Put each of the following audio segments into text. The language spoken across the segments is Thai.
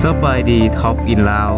สบายดีท็อปอินลาว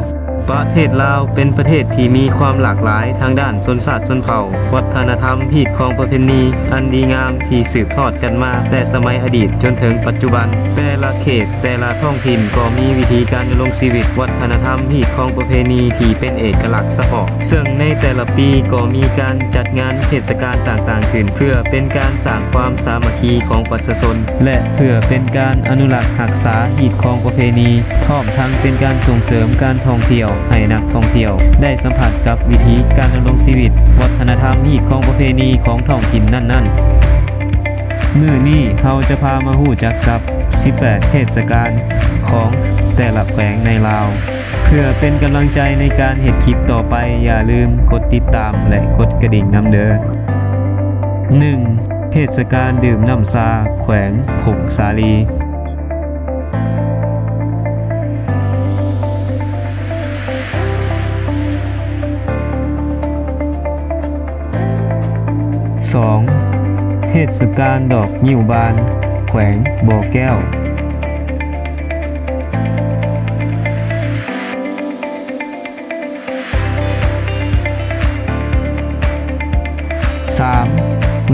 ประเทศลาวเป็นประเทศที่มีความหลากหลายทางด้านชนชาติชนเผ่าวัฒนธรรมฮีตของประเพณีอันดีงามที่สืบทอดกันมาแต่สมัยอดีตจนถึงปัจจุบันแต่ละเขตแต่ละท้องถิ่นก็มีวิธีการดำรงชีวิตวัฒนธรรมฮีตของประเพณีที่เป็นเอกลักษณ์เฉพาะซึ่งในแต่ละปีก็มีการจัดงานเทศกาลต่างๆขึ้นเพื่อเป็นการสร้างความสามัคคีของประชาชนและเพื่อเป็นการอนุรักษ์รักษาฮีตของประเพณีพร้อมทั้งเป็นการส่งเสริมการท่องเที่ยวให้นักท่องเที่ยวได้สัมผัสกับวิถีการดำรงชีวิตวัฒนธรรมฮีตของประเพณีของท้องถิ่นนั้นๆมื้อนี้เราจะพามาฮู้จักกับ18เทศกาลของแต่ละแขวงในลาวเพื่อเป็นกำลังใจในการเฮ็ดคลิปต่อไปอย่าลืมกดติดตามและกดกระดิ่งนำเด้อ 1. เทศกาลดื่มน้ำชาแขวงผงสาลี 2. เทศกาลดอกงิ้วบานแขวงบ่อแก้ว 3.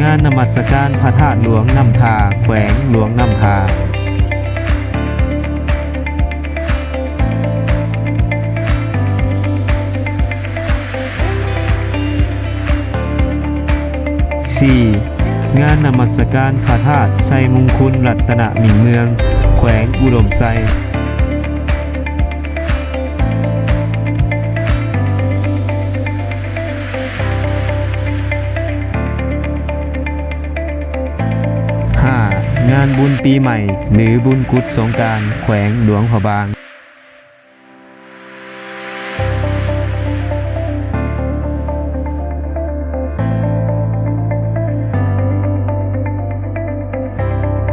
งานนมัสการพระธาตุหลวงน้ำทาแขวงหลวงน้ำทา 4. งานนมัสการพระธาตุไซมงคลรัตนมิ่งเมืองแขวงอุดมไซ 5. งานบุญปีใหม่หรือบุญกุศสงกรานต์แขวงหลวงพระบาง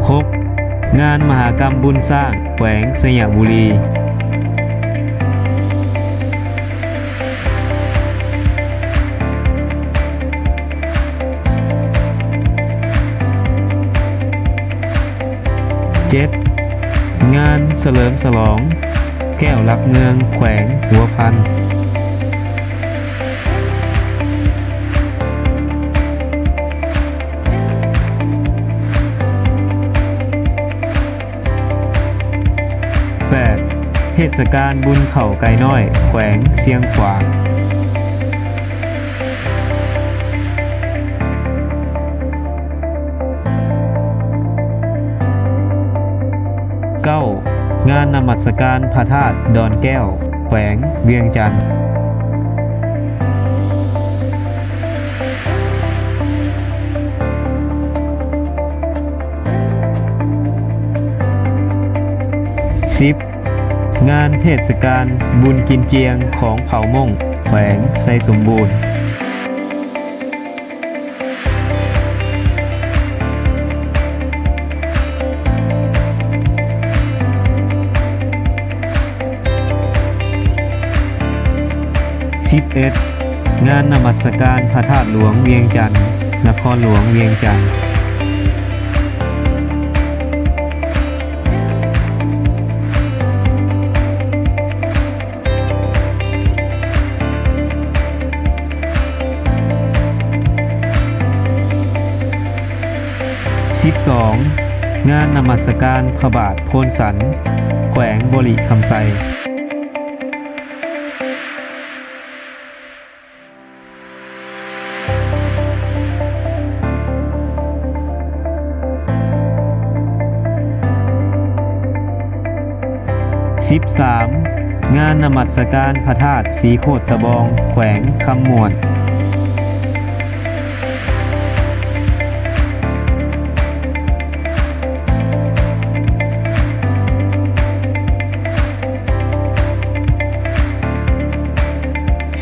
6. งานมหกรรมบุญสร้างแขวงสยามบุรี 7. งานเฉลิมฉลองแก้วรับเมืองแขวงหัวพัน 8. เทศกาลบุญเข่าไก่น้อยแขวงเชียงขวาง 9. งานนมัสการพระธาตุดอนแก้วแขวงเวียงจันทร์ 10. งานเทศกาลบุญกินเจียงของเผ่าม่งแขวงไซสมบูรณ์ 11. งานนมัสการพระธาตุหลวงเวียงจันทร์นครหลวงเวียงจันทร์ 12. งานนมัสการพระบาทโพนสันแขวงบุรีคำไซ 13. งานนมัสการพระธาตุศรีโคตะบองแขวงคำมวน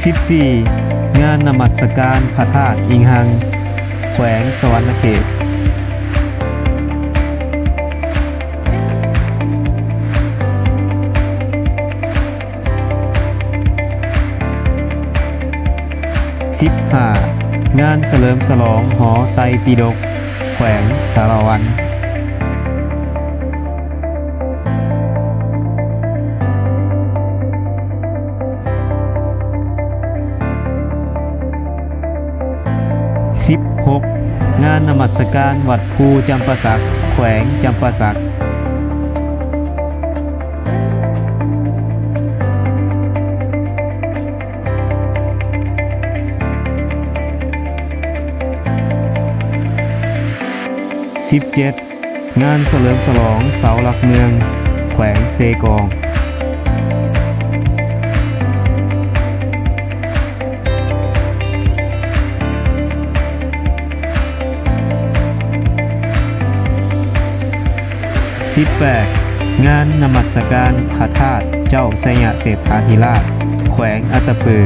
14. งานนมัสการพระธาตุอิงหังแขวงสวรรณเขต 15. งานเฉลิมฉลองหอไตรปิฎกแขวงสารวัน 16. 16. งานนมัสการวัดภูจำปาสักแขวงจำปาสัก 17. งานเฉลิมฉลองเสาหลักเมืองแขวงเซกอง 18. งานนมัสการพระธาตุเจ้าไสยเศรษฐาธิราชแขวงอัตตปือ